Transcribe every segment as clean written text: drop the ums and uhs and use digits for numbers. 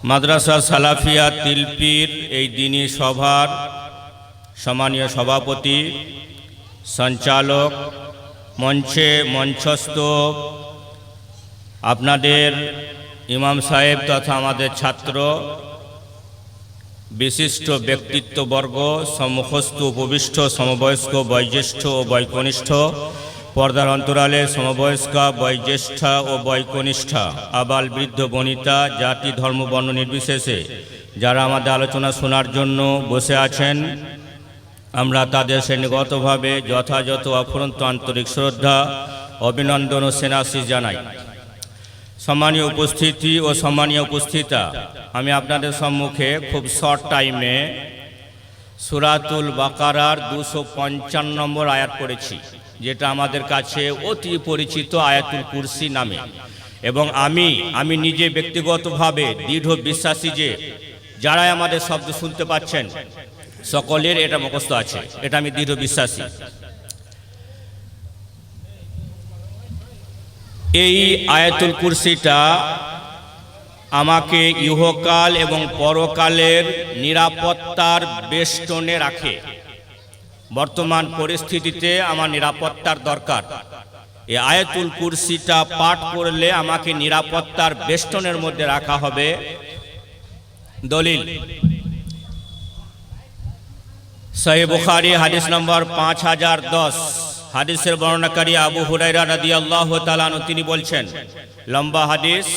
মাদ্রাসা সালাফিয়া তিলপির এই দিনী সভার সম্মানীয় সভাপতি, সঞ্চালক, মঞ্চে মঞ্চস্থ আপনাদের ইমাম সাহেব তথা আমাদের ছাত্র, বিশিষ্ট ব্যক্তিত্ববর্গ, সম্মুখস্থ উপবিষ্ট সমবয়স্ক বয়োজ্যেষ্ঠ ও বয়কনিষ্ঠ, পর্দার অন্তরালে সমবয়স্কা বয়োজ্যেষ্ঠা ও বয়কনিষ্ঠা, আবাল বৃদ্ধ বনিতা, জাতি ধর্ম বর্ণ নির্বিশেষে যারা আমাদের আলোচনা শোনার জন্য বসে আছেন, আমরা তাদের শ্রেণীগতভাবে যথাযথ অফুরন্ত আন্তরিক শ্রদ্ধা, অভিনন্দন ও সেনাশীষ জানাই। সম্মানীয় উপস্থিতি ও সম্মানীয় উপস্থিতা, আমি আপনাদের সম্মুখে খুব শর্ট টাইমে সূরাতুল বাকারার 255 নম্বর আয়াত পড়েছি, যেটা আমাদের কাছে অতি পরিচিত আয়াতুল কুরসি নামে। এবং আমি নিজে ব্যক্তিগতভাবে দৃঢ় বিশ্বাসী যে যারাই আমাদের শব্দ শুনতে পাচ্ছেন সকলের এটা মুখস্থ আছে, এটা আমি দৃঢ় বিশ্বাসী। এই আয়াতুল কুরসিটা আমাকে ইহকাল এবং পরকালের নিরাপত্তার বেষ্টনে রাখে। বর্তমান পরিস্থিতিতে আমার নিরাপত্তার দরকার। এই আয়াতুল কুরসিটা পাঠ করলে আমাকে নিরাপত্তার বেষ্টনের মধ্যে রাখা হবে। দলিল সহিহ বুখারী হাদিস নম্বর 5010, হাদিসের বর্ণনাকারী আবু হুরায়রা রাদিয়াল্লাহু তাআলা আনহু, তিনি বলছেন, লম্বা হাদিস,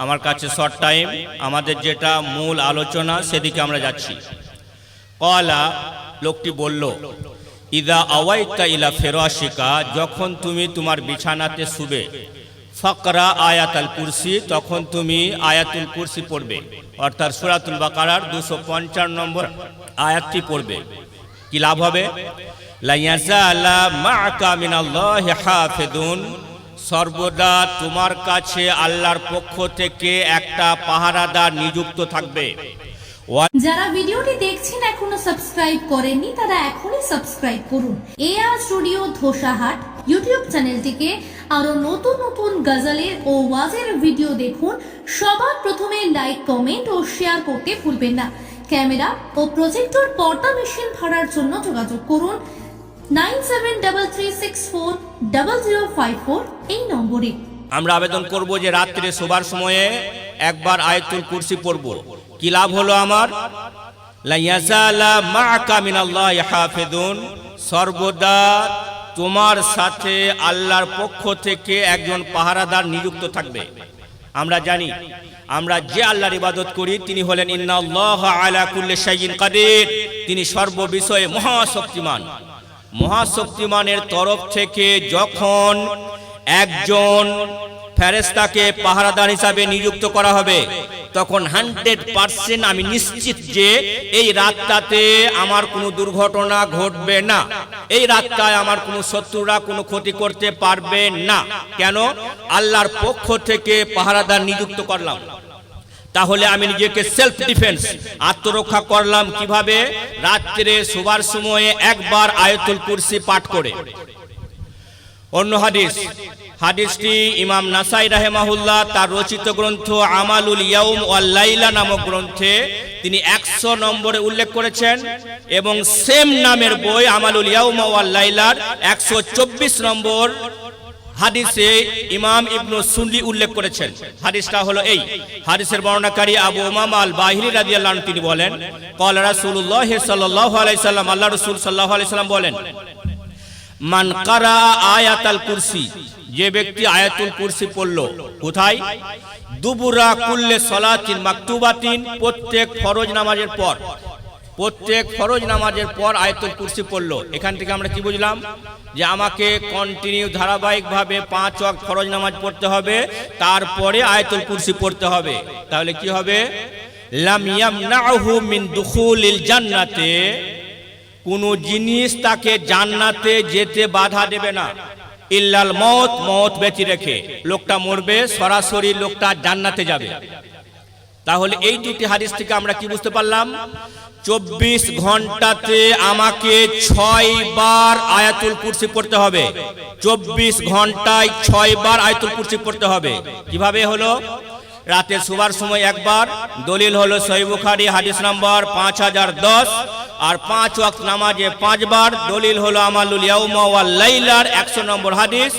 আমার কাছে শর্ট টাইম, আমাদের যেটা মূল আলোচনা সেদিকে আমরা যাচ্ছি। ক্বালা, লোকটি বলল, ইদা আওয়াইতা ইলা ফিরাশিকা, যখন তুমি তোমার বিছানাতে শুবে, ফাকরা আয়াতুল কুরসি, তখন তুমি আয়াতুল কুরসি পড়বে, অর্থাৎ সূরাতুল বাকারার 255 নম্বর আয়াতটি পড়বে। কি লাভ হবে? লা ইয়াজালা মাআকা মিনাল্লাহি হাফিজুন, সর্বদা তোমার কাছে আল্লাহর পক্ষ থেকে একটা পাহারাদার নিযুক্ত থাকবে। যারা ভিডিওটি দেখছেন এখনো সাবস্ক্রাইব করেননি, তারা এখনই সাবস্ক্রাইব করুন। এআর স্টুডিও ধোসাহাট ইউটিউব চ্যানেলটিকে আরো নতুন নতুন গজলের ও ওয়াজের ভিডিও দেখুন। সবার প্রথমে লাইক, কমেন্ট ও শেয়ার করতে ভুলবেন না। ক্যামেরা ও প্রজেক্টর পর্দা মেশিন ভাড়ার জন্য যোগাযোগ করুন 9733640054 এই নম্বরে। আমরা আবেদন করব যে রাত্রে শোবার সময়ে একবার আয়াতুল কুরসি পড়ব। কি লাভ হলো আমার? লা ইয়াজালা মাআকা মিনাল্লাহি হাফিজুন, সর্বদা তোমার সাথে আল্লাহর পক্ষ থেকে একজন পাহারাদার নিযুক্ত থাকবে। আমরা জানি, আমরা যে আল্লাহর ইবাদত করি তিনি হলেন ইন্নাল্লাহা আলা কুল্লি শাইইন কাদির, তিনি সর্ববিষয়ে মহাশক্তিমান। মহাশক্তিমানের তরফ থেকে যখন একজন ফেরেশতাকে পাহারাদার হিসাবে নিযুক্ত করা হবে, তখন 100% আমি নিশ্চিত যে এই রাতটাতে আমার কোনো দুর্ঘটনা ঘটবে না, এই রাতটায় আমার কোনো শত্রুরা কোনো ক্ষতি করতে পারবে না। কেন? আল্লাহর পক্ষ থেকে পাহারাদার নিযুক্ত করলাম। তাহলে আমি নিজেকে সেলফ ডিফেন্স, আত্মরক্ষা করলাম কিভাবে? রাত্রে শোবার সময়ে একবার আয়াতুল কুরসি পাঠ করে। অন্য হাদিসটি ইমাম নাসাই রাহিমাহুল্লাহ তার রচিত গ্রন্থ আমালুল ইয়াউম ওয়াল লাইলা নামক গ্রন্থে তিনি 100 নম্বরে উল্লেখ করেছেন, এবং সেম নামের বই আমালুল ইয়াউম ওয়াল লাইলার 124 নম্বর হাদিসে ইমাম ইবনু সুন্নি উল্লেখ করেছেন। হাদিসটা হলো এই। হাদিসের বর্ণনাকারী আবু উমামা আল বাহিরি রাদিয়াল্লাহু আনহু তিনি বলেন, ক্বালা রাসূলুল্লাহ সাল্লাল্লাহু আলাইহি সাল্লাম, আল্লাহ রাসূল সাল্লাল্লাহু আলাইহি সাল্লাম বলেন, মান কারা আয়াতুল কুরসি, যে ব্যক্তি আয়াতুল কুরসি পড়ল, কোথায়? দুবুরা কুল্লে সালাতিন মাকতুবাতিন, প্রত্যেক ফরজ নামাজের পর, প্রত্যেক ফরজ নামাজের পর আয়াতুল কুরসি পড়ল। এখান থেকে আমরা কি বুঝলাম? যে আমাকে কন্টিনিউ ধারাবাহিকভাবে 5 ওয়াক্ত ফরজ নামাজ পড়তে হবে, তারপরে আয়াতুল কুরসি পড়তে হবে। তাহলে কি হবে? লাম ইয়ামনাহু মিন দুখুলিল জান্নাতে, কোনো জিনিস তাকে জান্নাতে যেতে বাধা দেবে না, ইল্লাল মউত, মউত ব্যতি রেখে। লোকটা মরবে, সরাসরি লোকটা জান্নাতে যাবে। তাহলে এই দুটি হাদিস থেকে আমরা কি বুঝতে পারলাম? 24 ঘন্টাতে আমাকে 6 বার আয়াতুল কুরসি পড়তে হবে। 24 ঘন্টায় 6 বার আয়াতুল কুরসি পড়তে হবে। কিভাবে হলো? রাতে শোবার সময় একবার। দলিল হলো সহিহ বুখারী হাদিস নাম্বার 5010। আর 5 ওয়াক্ত নামাজে 5 বার। দলিল হলো আমালুল ইয়াউমা ওয়াল লাইলার 100 নম্বর হাদিস,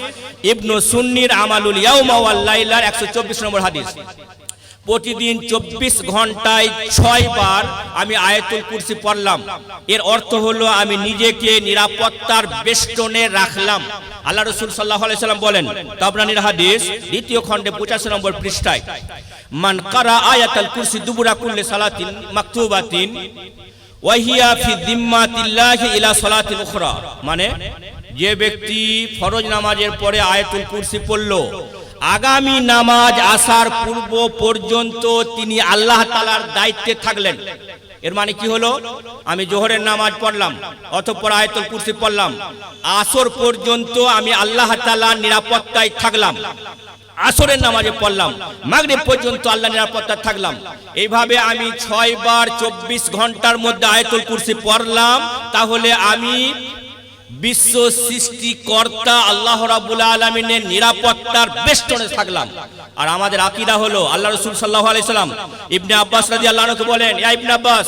ইবনু সুন্নির আমালুল ইয়াউমা ওয়াল লাইলার 124 নম্বর হাদিস। প্রতিদিন 24 ঘন্টায় 6 বার আমি আয়াতুল কুরসি পড়লাম। এর অর্থ হলো আমি নিজেকে নিরাপত্তার বেষ্টনে রাখলাম। আল্লাহ রাসূল সাল্লাল্লাহু আলাইহি সাল্লাম বলেন, তাবরানীর হাদিস 2য় খণ্ডে 85 নম্বর পৃষ্ঠায়, মান কারা আয়াতুল কুরসি দুবুরা কুল্লি সালাতিন মাকতুবাতিন ওয়া হিয়া ফি যিম্মাতিল্লাহি ইলা সালাতিন উখরা। মানে যে ব্যক্তি ফরজ নামাজের পরে আয়াতুল কুরসি পড়ল, আগামী নামাজ আসার পূর্ব পর্যন্ত তিনি আল্লাহ তাআলার দায়িত্বে থাকলেন। এর মানে কি হলো, আমি জোহরের নামাজ পড়লাম, অতঃপর আয়াতুল কুরসি পড়লাম, আসর পর্যন্ত আমি আল্লাহ তাআলার নিরাপত্তায় থাকলাম। আসরের নামাজে পড়লাম, মাগরিব পর্যন্ত আল্লাহ নিরাপত্তায় থাকলাম। এইভাবে আমি 6 বার 24 ঘন্টার মধ্যে আয়াতুল কুরসি পড়লাম। তাহলে আমি বিশ্ব সৃষ্টিকর্তা আল্লাহ রাব্বুল আলামিনের নিরাপত্তার বেষ্টনে থাকলাম। আর আমাদের আকীদা হলো, আল্লাহ রাসূল সাল্লাল্লাহু আলাইহি সাল্লাম ইবনে আব্বাস রাদিয়াল্লাহু আনহু বলেন, ইয়া ইবনে আব্বাস,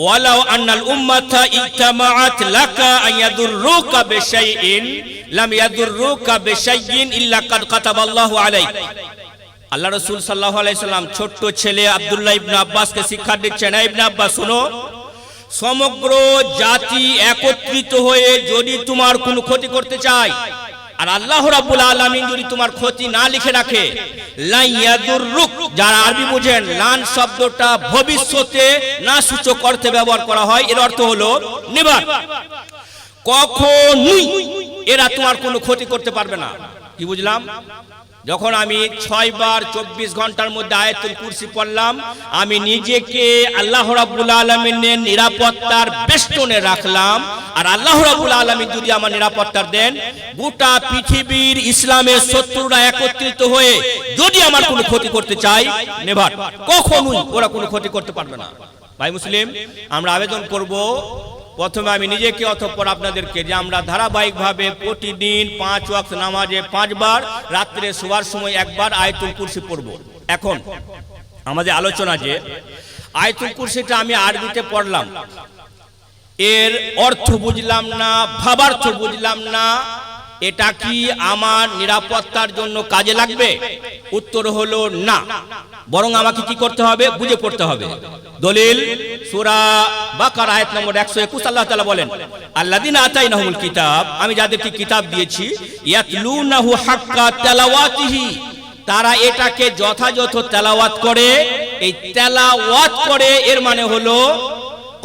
ওয়ালাউ আন্নাল উম্মাতা ইজতামাআত লাকা আন ইয়াদুররুকা বিশাইইন লাম ইয়াদুররুকা বিশাইইন ইল্লা কাদ কাতাবাল্লাহু আলাইক। আল্লাহ রাসূল সাল্লাল্লাহু আলাইহি সাল্লাম ছোট্ট ছেলে আব্দুল্লাহ ইবনে আব্বাসকে শিক্ষা দিচ্ছেন, ইয়া ইবনে আব্বাস শোনো, সমগ্র জাতি একত্রিত হয়ে যদি তোমার কোনো ক্ষতি করতে চায়, আর আল্লাহ রাব্বুল আলামিন যদি তোমার ক্ষতি না লিখে রাখে, লা ইয়াদুররুক, যারা আরবি বুঝেন, লান শব্দটা ভবিষ্যতে না সূচক অর্থে ব্যবহার করা হয়। এর অর্থ হলো নিবার, কখনোই এরা তোমার কোনো ক্ষতি করতে পারবে না। কি বুঝলাম? যখন আমি 6 বার 24 ঘন্টার মধ্যে আয়াতুল কুরসি পড়লাম, আমি নিজেকে আল্লাহ রাব্বুল আলামিনের নিরাপত্তার বেষ্টনে রাখলাম। আর আল্লাহ রাব্বুল আলামিন যদি আমার নিরাপত্তা দেন, গোটা পৃথিবীর ইসলামের শত্রুরা একত্রিত হয়ে যদি আমার কোনো ক্ষতি করতে চায়, নেভার, কখনোই ওরা কোনো ক্ষতি করতে পারবে না। ভাই মুসলিম, আমরা আবেদন করব, প্রথমে আমি নিজেকে, অতঃপর আপনাদেরকে, যে আমরা ধারাবাহিকভাবে প্রতিদিন 5 ওয়াক্ত নামাজে 5 বার, রাত্রে শোবার সময় 1 বার আয়াতুল কুরসি পড়ব। এখন আমাদের আলোচনা, যে আয়াতুল কুরসিটা আমি আরবিতে পড়লাম, এর অর্থ বুঝলাম না, ভাবার্থ বুঝলাম না, এটা কি আমার নিরাপত্তার জন্য কাজে লাগবে? উত্তর হলো না, বরং আমাকে কি করতে হবে? বুঝে পড়তে হবে। দলিল সূরা বাকারা আয়াত নম্বর 121, আল্লাহ তাআলা বলেন, আল্লাযিনা আতাইনাহুমুল কিতাব, আমি যাদেরকে কিতাব দিয়েছি, ইয়াতলুনাহু হাক্কা তিলাওয়াতিহি, তারা এটাকে যথাযথ তেলাওয়াত করে। এই তেলাওয়াত করে এর মানে হলো,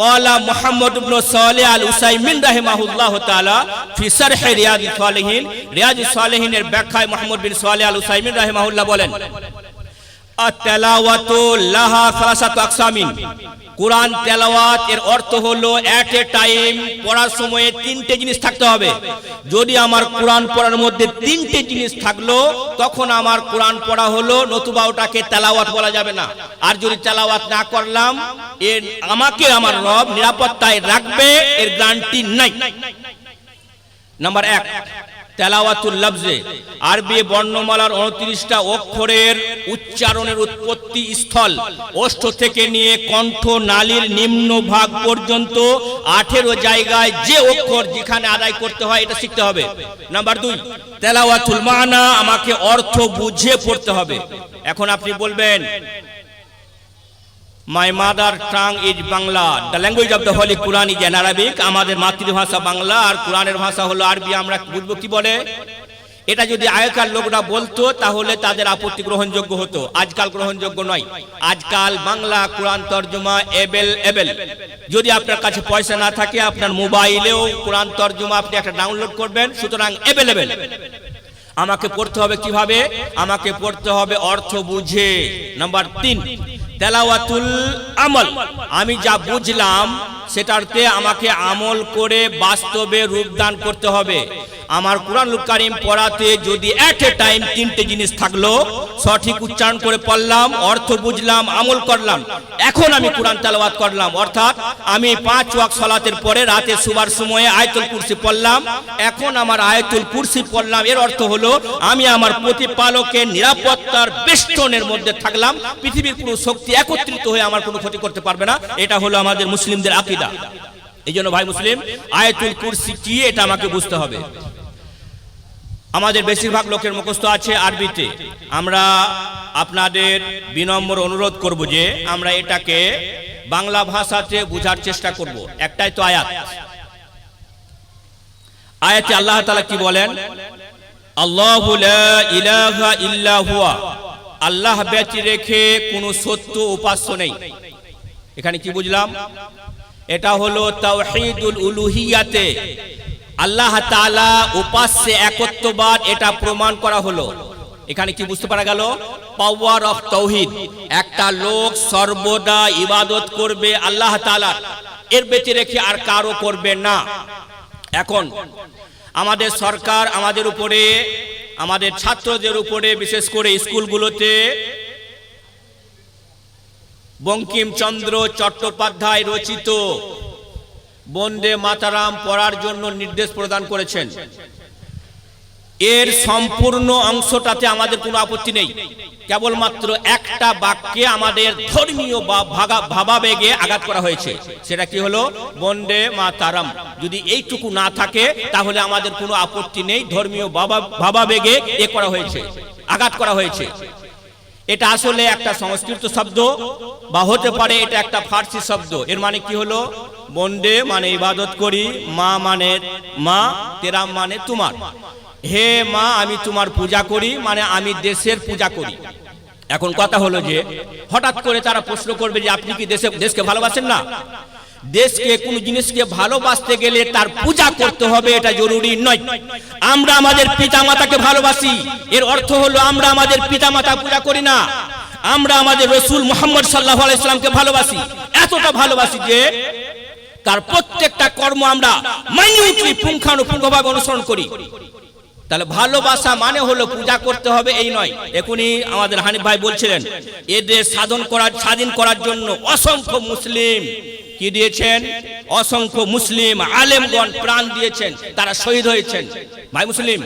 ক্বালা মুহাম্মদ ইবনে সালেহ আল উসাইমিন রাহিমাহুল্লাহু তাআলা ফি শারহ রিয়াদিস সালিহিন, রিয়াদিস সালিহিনের ব্যাখ্যায় মুহাম্মদ বিন সালেহ আল উসাইমিন রাহিমাহুল্লাহ বলেন, আত-তেলাওয়াতু লাহা সালাসাতু আকসামিন, কুরআন তেলাওয়াত এর অর্থ হলো এট এ টাইম পড়ার সময়ে 3টে জিনিস থাকতে হবে। যদি আমার কোরআন পড়ার মধ্যে 3টে জিনিস থাকলো, তখন আমার কোরআন পড়া হলো, নতুবা ওটাকে তেলাওয়াত বলা যাবে না। আর যদি তেলাওয়াত না করলাম, এর আমাকে আমার রব নিরাপত্তায় রাখবে, এর গ্যারান্টি নাই। নাম্বার 1, তেলাওয়াতুল লফজে, আরবি বর্ণমালার 29টা অক্ষরের উচ্চারণের উৎপত্তি স্থল, ওষ্ঠ থেকে নিয়ে কণ্ঠ নালীর নিম্ন ভাগ পর্যন্ত 18 জায়গায় যে অক্ষর যেখানে আদায় করতে হয়, এটা শিখতে হবে। নাম্বার 2, তেলাওয়াতুল মানা, আমাকে অর্থ বুঝে পড়তে হবে। এখন আপনি বলবেন, My mother tongue is Bangla. The language of the Holy Quran is in Arabic. আমাদের মাতৃভাষা বাংলা আর কোরআনের ভাষা হলো আরবি। আমরা বুঝবো কি বলে? এটা যদি আগেকার লোকরা বলতো তাহলে তাদের আপত্তি গ্রহণযোগ্য হতো। আজকাল গ্রহণযোগ্য নয়। আজকাল বাংলা কোরআন তরজমা এবেল। যদি আপনার কাছে পয়সা না থাকে, আপনার মোবাইলেও কোরআন তরজমা আপনি একটা ডাউনলোড করবেন, সুতরাং এভেলেবেল। আমাকে পড়তে হবে কিভাবে? আমাকে পড়তে হবে অর্থ বুঝে। নাম্বার 3, তেলাওয়াতুল আমল, আমি যা বুঝলাম সেটাতে আমাকে আমল করে বাস্তবে রূপদান করতে হবে। আমার কুরআনুল কারীম পড়াতে যদি এট এ টাইম তিনটে জিনিস থাকলো, সঠিক উচ্চারণ করে পড়লাম, অর্থ বুঝলাম, আমল করলাম, এখন আমি কোরআন তেলাওয়াত করলাম, অর্থাৎ আমি 5 ওয়াক্ত সালাতের পরে রাতে শুবার সময়ে আয়াতুল কুরসি পড়লাম, এখন আমার আয়াতুল কুরসি পড়লাম, এর অর্থ হলো আমি আমার প্রতিপালকের নিরাপত্তার বেষ্টনের মধ্যে থাকলাম, পৃথিবীর কোনো শক্তি একত্রিত হয়ে আমার কোনো ক্ষতি করতে পারবে না। এটা হলো আমাদের মুসলিমদের আকীদা। এই জন্য ভাই মুসলিম, আয়াতুল কুরসি কি এটা আমাকে বুঝতে হবে। আমাদের বেশিরভাগ লোকের মুখস্থ আছে আরবিতে। আমরা আপনাদের বিনম্র অনুরোধ করব যে আমরা এটাকে বাংলা ভাষাতে বোঝার চেষ্টা করব। একটাই তো আয়াত, আয়াতে আল্লাহ তাআলা কি বলেন? আল্লাহু লা ইলাহা ইল্লা হুয়া, আল্লাহ ব্যতীত রেখে কোনো সত্য উপাস্য নেই। এখানে কি বুঝলাম? এটা হলো তাওহীদুল উলুহিয়াতে আল্লাহ তাআলা উপাস্যে একত্ববাদ, এটা প্রমাণ করা হলো। এখানে কি বুঝতে পারা গেল? পাওয়ার অফ তাওহীদ। একটা লোক সর্বদা ইবাদত করবে আল্লাহ তাআলার, এর ব্যতীত রেখে আর কারো করবে না। এখন আমাদের সরকার আমাদের উপরে, আমাদের ছাত্রদের উপরে, বিশেষ করে স্কুলগুলোতে বঙ্কিমচন্দ্র চট্টোপাধ্যায় রচিত বন্দে মাতারাম পড়ার জন্য নির্দেশ প্রদান করেছেন। এর সম্পূর্ণ অংশটাতে আমাদের কোনো আপত্তি নেই, কেবলমাত্র একটা বাক্যে আমাদের ধর্মীয় ভাবাবেগে আঘাত করা হয়েছে। সেটা কি হলো? বন্দে মাতারাম। যদি এইটুকু না থাকে তাহলে আমাদের কোনো আপত্তি নেই, ধর্মীয় ভাবাবেগে এ করা হয়েছে, আঘাত করা হয়েছে। এটা আসলে একটা সংস্কৃত শব্দ, বা হতে পারে এটা একটা ফার্সি শব্দ। এর মানে কি হলো? বন্দে মানে ইবাদত করি, মা মানে মা, তেরাম মানে তোমার। হে মা, আমি তোমার পূজা করি, মানে আমি দেশের পূজা করি। এখন কথা হলো যে হঠাৎ করে তারা প্রশ্ন করবে যে আপনি কি দেশকে ভালোবাসেন না? দেশকে, কোন জিনিসকে ভালোবাসতে গেলে তার পূজা করতে হবে, এটা জরুরি নয়। আমরা আমাদের পিতামাতাকে ভালোবাসি, এর অর্থ হলো আমরা আমাদের পিতামাতা পূজা করি না। আমরা আমাদের রাসূল মুহাম্মদ সাল্লাল্লাহু আলাইহি সাল্লামকে ভালোবাসি, এতটা ভালোবাসি যে তার প্রত্যেকটা কর্ম আমরা মাইনিউটলি পুঙ্খানুপুঙ্খভাবে অনুসরণ করি। তাহলে ভালোবাসা মানে হলো পূজা করতে হবে এই নয়। এখনই আমাদের হানিফ ভাই বলছিলেন এদের স্বাধীন করার জন্য অসংখ্য মুসলিম কি দিয়েছেন? অসংখ্য মুসলিম আলেমগণ প্রাণ দিয়েছেন, তারা শহীদ হয়েছেন। ভাই মুসলিম,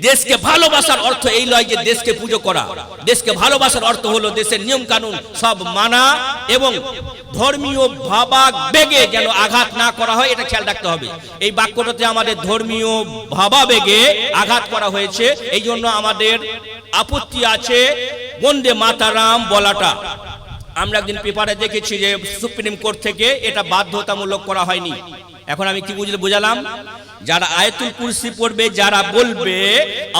দেশকে ভালোবাসার অর্থ এই নয় যে দেশকে পুজো করা। দেশকে ভালোবাসার অর্থ হলো দেশের নিয়ম কানুন সব মানা এবং ধর্মীয় ভাবাবেগে যেন আঘাত না করা হয়, এটা খেয়াল রাখতে হবে। এই বাক্যটাতে আমাদের ধর্মীয় ভাবাবেগে আঘাত করা হয়েছে, এই জন্য আমাদের আপত্তি আছে বন্দে মাতারাম বলাটা। আমরা একদিন পেপারে দেখেছি যে সুপ্রিম কোর্ট থেকে এটা বাধ্যতামূলক করা হয়নি। এখন আমি কি বুঝালাম? যারা আয়াতুল কুরসি পড়বে, যারা বলবে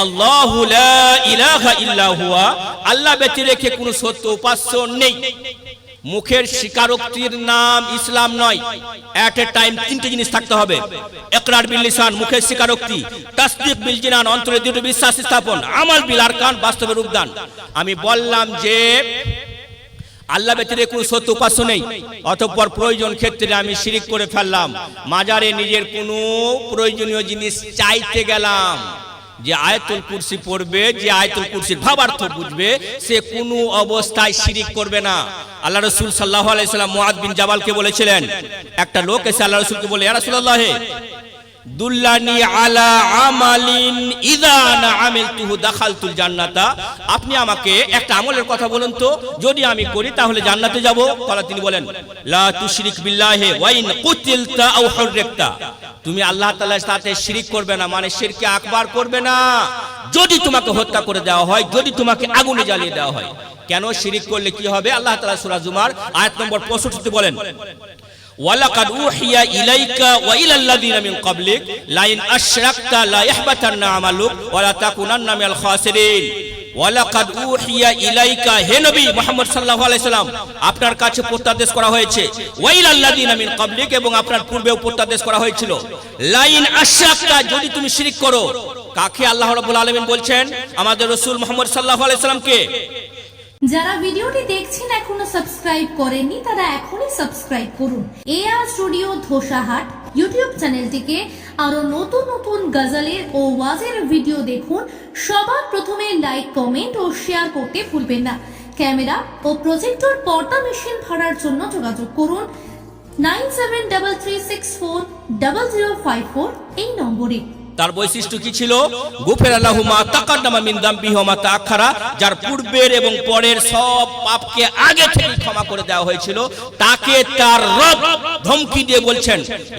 আল্লাহু লা ইলাহা ইল্লা হুয়া, আল্লাহ ব্যতীত রেখে কোনো সত্য উপাস্য নেই, মুখের স্বীকারোক্তির নাম ইসলাম নয়। এট এ টাইম তিনটে জিনিস থাকতে হবে। ইকরার বিল লিসান, মুখের স্বীকারোক্তি, তাসদীক বিল জিনান, অন্তরে দৃঢ় বিশ্বাস স্থাপন, আমাল বিল আরকান, বাস্তবে রূপদান। আমি বললাম যে আল্লাহ ব্যতীত কোনো সত্য উপাস্য নেই, অতঃপর প্রয়োজন ক্ষেত্রে আমি শিরিক করে ফেললাম, মাজারে নিজের কোনো প্রয়োজনীয় জিনিস চাইতে গেলাম। যে আয়াতুল কুরসি পড়বে, যে আয়াতুল কুরসির ভাবার্থ বুঝবে, সে কোনো অবস্থায় শিরিক করবে না। আল্লাহ রাসূল সাল্লাল্লাহু আলাইহি সাল্লাম মুআদ বিন জাবালকে বলেছিলেন, একটা লোক এসে আল্লাহ রাসূলকে বলে, ইয়া রাসূলুল্লাহ, দুল্লানি আলা আমালিন ইযা আনা আমিলতুহু দাখালতুল জান্নাতা, আপনি আমাকে একটা আমলের কথা বলুন তো, যদি আমি করি তাহলে জান্নাতে যাব। তাহলে তিনি বলেন, লা তুশরিক বিল্লাহি ওয়া ইন কুতিলতা আও হুররিকতা, তুমি আল্লাহ তাআলার সাথে শিরিক করবে না, মানে শিরকে আকবার করবে না। যদি তোমাকে হত্যা করে দেওয়া হয়, যদি তোমাকে আগুনে জ্বালিয়ে দেওয়া হয়। কেন? শিরিক করলে কি হবে? আল্লাহ তাআলা সূরা জুমার আয়াত নম্বর 65 বলেন, ওয়ালাকাদ উহিয়া ইলাইকা ওয়া ইলাল্লাযিনা মিন ক্বাবলিক লাইন আশরাকতা লা ইয়াহবাতান্না আমালুক ওয়া লা তাকুনান্না মিনাল খাসিরিন। ওয়ালাকাদ উহিয়া ইলাইকা, হে নবী মুহাম্মদ সাল্লাল্লাহু আলাইহি সাল্লাম, আপনার কাছে প্রত্যাদেশ করা হয়েছে, ওয়া ইলাল্লাযিনা মিন ক্বাবলিক, এবং আপনার পূর্বেও প্রত্যাদেশ করা হয়েছিল, লাইন আশরাকতা, যদি তুমি শিরক করো। কাকে আল্লাহ রাব্বুল আলামিন বলছেন? আমাদের রাসূল মুহাম্মদ সাল্লাল্লাহু আলাইহি সাল্লামকে। যারা ভিডিওটি দেখছেন এখনো সাবস্ক্রাইব করেননি তারা এখনই সাবস্ক্রাইব করুন। এআর স্টুডিও ধোসাহাট ইউটিউব চ্যানেলটিকে আরো নতুন নতুন গজলের ও ওয়াজের ভিডিও দেখুন। সবার প্রথমে লাইক, কমেন্ট ও শেয়ার করতে ভুলবেন না। ক্যামেরা ও প্রজেক্টর পর্দা মেশিন ভাড়ার জন্য যোগাযোগ করুন 9733640054 এই নম্বরে। তার বৈশিষ্ট্য কি ছিল? গুফের আল্লাহু মা তাকাদ্দামা মিন যামবিহি ওয়া মা তাআখারা, যার পূর্বের এবং পরের সব পাপকে আগে থেকে ক্ষমা করে দেওয়া হয়েছিল। তাকে তার রব ধমকি দিয়ে বলছেন,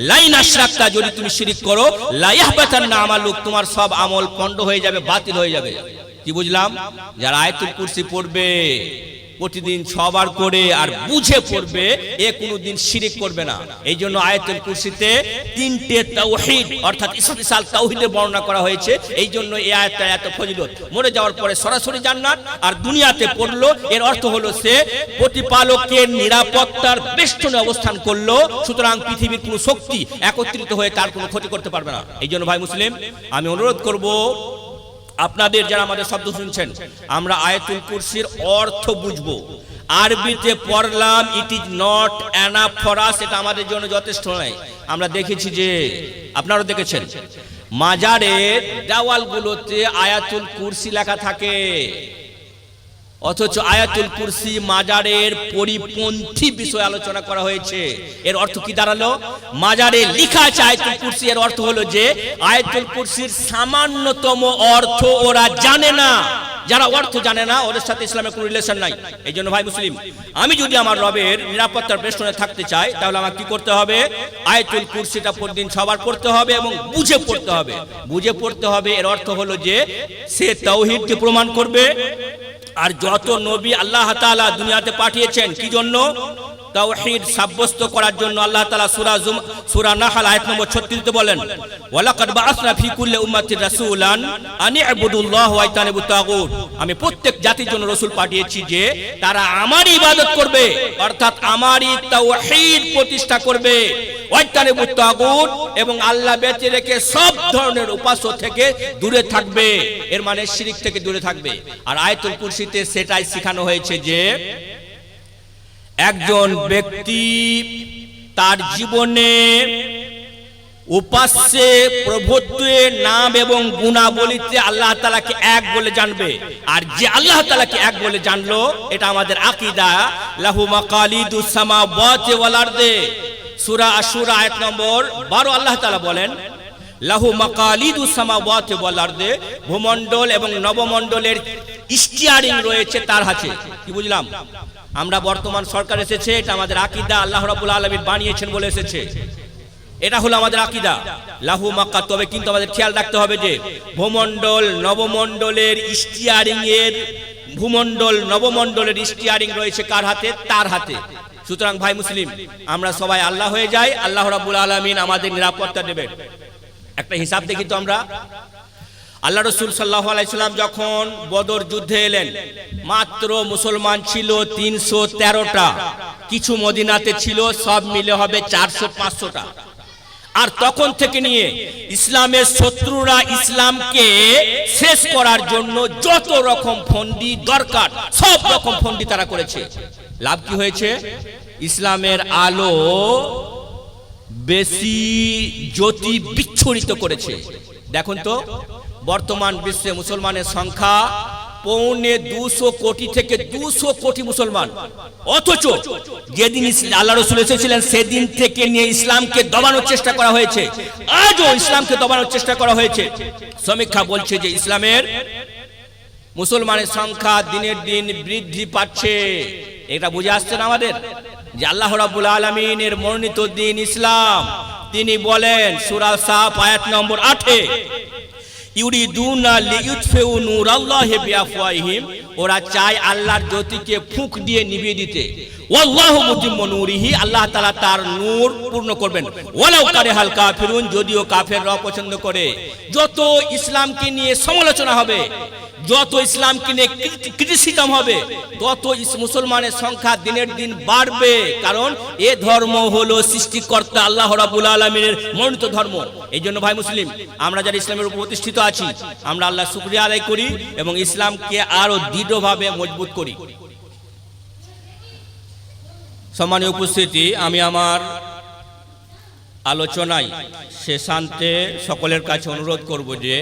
লাইন আশরাকতা, যদি তুমি শিরিক করো, লা ইয়াহবাতান্না আমালুক, তোমার সব আমল পণ্ড হয়ে যাবে, বাতিল হয়ে যাবে। কি বুঝলাম? যারা আয়াতুল কুরসি পড়বে প্রতিদিন 6 বার করে আর বুঝে পড়বে, এ কোনোদিন শিরিক করবে না। এই জন্য আয়াতুল কুরসিতে 3টে তাওহীদ অর্থাৎ ইসলাম তাওহীদের বর্ণনা করা হয়েছে। এই জন্য এই আয়াতটা এত ফজিলত। মরে যাওয়ার পরে সরাসরি জান্নাত, আর দুনিয়াতে পড়লো এর অর্থ হলো সে প্রতিপালকের নিরাপত্তার বেষ্টনে অবস্থান করলো। সুতরাং পৃথিবীর কোনো শক্তি একত্রিত হয়ে তার কোনো ক্ষতি করতে পারবে না। এই জন্য ভাই মুসলিম, আমি অনুরোধ করব আপনাদের যারা আমাদের শব্দ শুনছেন, আমরা আয়াতুল কুরসির অর্থ বুঝবো। আরবিতে পড়লাম, ইট is not enough for us, এটা আমাদের জন্য যথেষ্ট নয়। আমরা দেখেছি যে, আপনারাও দেখেছেন, মাজারের দেওয়ালগুলোতে আয়াতুল কুরসি লেখা থাকে, অথচ আয়াতুল কুরসি মাজারের পরিপন্থী বিষয় আলোচনা করা হয়েছে। এর অর্থ কি দাঁড়ালো? মাজারে লেখা আছে আয়াতুল কুরসি, এর অর্থ হলো যে আয়াতুল কুরসির সামান্যতম অর্থ ওরা জানে না। যারা অর্থ জানে না ওদের সাথে ইসলামের কোনো রিলেশন নাই। এই জন্য ভাই মুসলিম, আমি যদি আমার রবের নিরাপত্তার বেষ্টনে থাকতে চাই, তাহলে আমার কি করতে হবে? আয়াতুল কুরসিটা প্রতিদিন 6 বার পড়তে হবে এবং বুঝে পড়তে হবে। বুঝে পড়তে হবে এর অর্থ হলো যে সে তাওহীদকে প্রমাণ করবে। আর যত নবী আল্লাহ তাআলা দুনিয়াতে পাঠিয়েছেন কি জন্য? তাওহীদ সাব্যস্ত করার জন্য। আল্লাহ তাআলা সূরা নাহল আয়াত নম্বর 36 তে বলেন, ওয়ালাকাদ বাআসনা ফি কুল্লি উম্মাতির রাসূলান আন ইবুদুল্লাহ ওয়া ইজতানিবুত তাগুত, আমি প্রত্যেক জাতির জন্য রাসূল পাঠিয়েছি যে তারা আমারই ইবাদত করবে, অর্থাৎ আমারই তাওহীদ প্রতিষ্ঠা করবে, ওয়া ইজতানিবুত তাগুত, এবং আল্লাহ ব্যতীত রেখে সব ধরনের উপাস্য থেকে দূরে থাকবে। এর মানে শিরক থেকে দূরে থাকবে। আর আয়াতুল কুরসিতে সেটাই শেখানো হয়েছে যে একজন ব্যক্তি তার জীবনে উপাস্যে প্রভুত্বের নাম এবং গুণাবলীতে আল্লাহ তাআলাকে এক বলে জানবে। আর যে আল্লাহ তাআলাকে এক বলে জানলো, এটা আমাদের আকীদা। লাহু মাকালিদুস সামাওয়াতি ওয়াল আরদে, সূরা আশ-শুরা আয়াত নম্বর 12 আল্লাহ তাআলা বলেন, লাহু মাকালিদুস সামাওয়াতি ওয়াল আরদে, ভূমণ্ডল এবং নবমণ্ডলের স্টিয়ারিং রয়েছে তার হাতে। কি বুঝলাম? আমরা বর্তমান সরকার এসেছে, এটা আমাদের আকীদা, আল্লাহ রাব্বুল আলামিন বানিয়েছেন বলে এসেছে। এটা হলো আমাদের আকীদা, লাহু মাকা। তবে কিন্তু আমাদের খেয়াল রাখতে হবে যে ভূমণ্ডল নবমণ্ডলের স্টিয়ারিং রয়েছে কার হাতে? তার হাতে। সুতরাং ভাই মুসলিম, আমরা সবাই আল্লাহ হয়ে যাই, আল্লাহ রাব্বুল আলামিন আমাদের নিরাপত্তা দেবেন। একটা হিসাব দেখি তো আমরা। আল্লাহ রাসূল সাল্লাল্লাহু আলাইহি সাল্লাম যখন বদর যুদ্ধে এলেন, মাত্র মুসলমান ছিল 313টা, কিছু মদিনাতে ছিল, সব মিলে হবে 400-500টা। আর তখন থেকে নিয়ে ইসলামের শত্রুরা ইসলামকে শেষ করার জন্য যত রকম ফন্দি দরকার সব রকম ফন্দি তারা করেছে। লাভ কি হয়েছে? ইসলামের আলো বেশি জ্যোতি বিচ্ছুরিত করেছে। দেখুন তো, বর্তমান বিশ্বে মুসলমানের সংখ্যা 250 কোটি থেকে 200 কোটি মুসলমান, অথচ যেদিন আল্লাহ রাসূল এসেছিলেন সেদিন থেকে নিয়ে ইসলামকে দবানোর চেষ্টা করা হয়েছে। আজও ইসলামকে দবানোর চেষ্টা করা হয়েছে। সমীক্ষা বলছে যে ইসলামের মুসলমানের সংখ্যা দিনের দিন বৃদ্ধি পাচ্ছে। এটা বুঝে আসছেন আমাদের যে আল্লাহ রাব্বুল আলামিনের মনোনীত দিন ইসলাম। তিনি বলেন সূরা সাফ আয়াত নম্বর 8, ইউরিদুনা লিইউতফিউ নূরাল্লাহি বিআফওয়াহিহিম, ওরা চায় আল্লাহর জ্যোতিকে ফুঁক দিয়ে নিভিয়ে দিতে। ওয়াল্লাহু মুতিম্মু নূরিহি, আল্লাহ তাআলা তার নূর পূর্ণ করবেন। ওয়ালাউ কারিহাল কাফিরুন, যদিও কাফেররা পছন্দ করে। যত ইসলামকে নিয়ে সমালোচনা হবে, যত ইসলামকে নিয়ে ক্রিটিসিজম হবে, তত মুসলমানের সংখ্যা দিনের দিন বাড়বে। কারণ এ ধর্ম হলো সৃষ্টিকর্তা আল্লাহ রাব্বুল আলামিনের মনোনীত ধর্ম। এই জন্য ভাই মুসলিম, আমরা যারা ইসলামের উপর প্রতিষ্ঠিত আছি, আমরা আল্লাহর শুকরিয়া আদায় করি এবং ইসলামকে আরো দৃঢ়ভাবে মজবুত করি। সম্মানীয় উপস্থিতি, আমি আমার আলোচনায় শেষান্তে সকলের কাছে অনুরোধ করব যে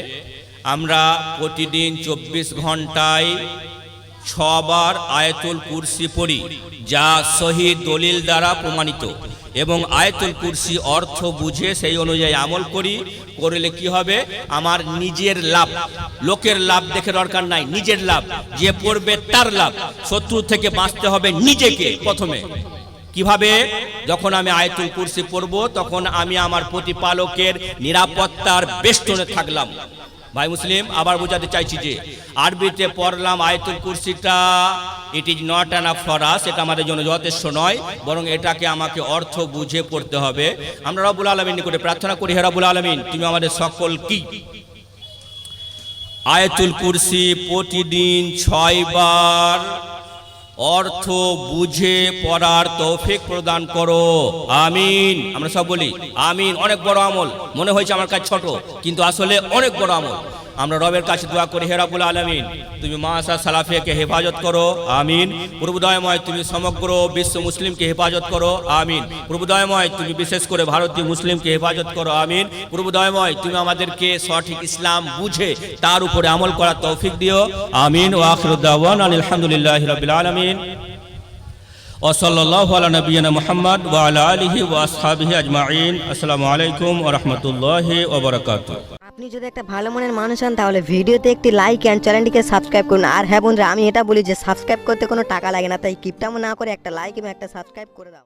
আমরা প্রতিদিন 24 ঘন্টায় 6 বার আয়াতুল কুরসি পড়ি, যা সহি দলিল দ্বারা প্রমাণিত, এবং আয়াতুল কুরসি অর্থ বুঝে সেই অনুযায়ী আমল করলে কি হবে, আমার নিজের লাভ, লোকের লাভ দেখে দরকার নাই, নিজের লাভ, যে পড়বে তার লাভ। শত্রু থেকে বাঁচতে হবে নিজেকে প্রথমে। কিভাবে? যখন আমি আয়াতুল কুরসি পড়ব তখন আমি আমার প্রতিপালকের নিরাপত্তার বেষ্টনে থাকলাম। ভাই মুসলিম, আবার বোঝাতে চাইছি যে আরবিতে পড়লাম আয়াতুল কুরসিটা, it is not enough for us, এটা আমাদের জন্য যথেষ্ট নয়, বরং এটাকে আমাকে অর্থ বুঝে পড়তে হবে। আমরা রব্বুল আলামিনের নিকটে প্রার্থনা করি, হে রব্বুল আলামিন, তুমি আমাদের সকল কি আয়াতুল কুরসি প্রতিদিন 6 বার অর্থ বুঝে পড়ার তৌফিক প্রদান করো, আমিন। আমরা সব বলি আমিন। অনেক বড় আমল, মনে হয়েছে আমার কাছে ছোট, কিন্তু আসলে অনেক বড় আমল। আমরা রবের কাছে দোয়া করি, হে রব্বুল আলামিন, তুমি মাসা সালাফিয়াকে হেফাজত করো, আমিন। প্রভুদয়ময়, তুমি সমগ্র বিশ্ব মুসলিমকে হেফাজত করো, আমিন। প্রভুদয়ময়, তুমি বিশেষ করে ভারতীয় মুসলিমকে হেফাজত করো, আমিন। প্রভুদয়ময়, তুমি আমাদেরকে সঠিক ইসলাম বুঝে তার উপরে আমল করার তৌফিক দিও, আমিন। ওয়া আখিরু দাওয়ানা আলহামদুলিল্লাহি রাব্বিল আলামিন ওয়া সাল্লাল্লাহু আলা নবিয়িনা মুহাম্মদ ওয়া আলা আলিহি ওয়া আসহাবিহি আজমাইন। আসসালামু আলাইকুম ওয়া রাহমাতুল্লাহি ওয়া বারাকাতুহু। আপনি যদি একটা ভালো মনের মানুষ হন তাহলে ভিডিওতে একটি লাইক এন্ড চ্যানেলটিকে সাবস্ক্রাইব করুন। আর হ্যাঁ বন্ধুরা, আমি এটা বলি যে সাবস্ক্রাইব করতে কোনো টাকা লাগে না, তাই কিপটামো না করে একটা লাইক এবং একটা সাবস্ক্রাইব করে দাও।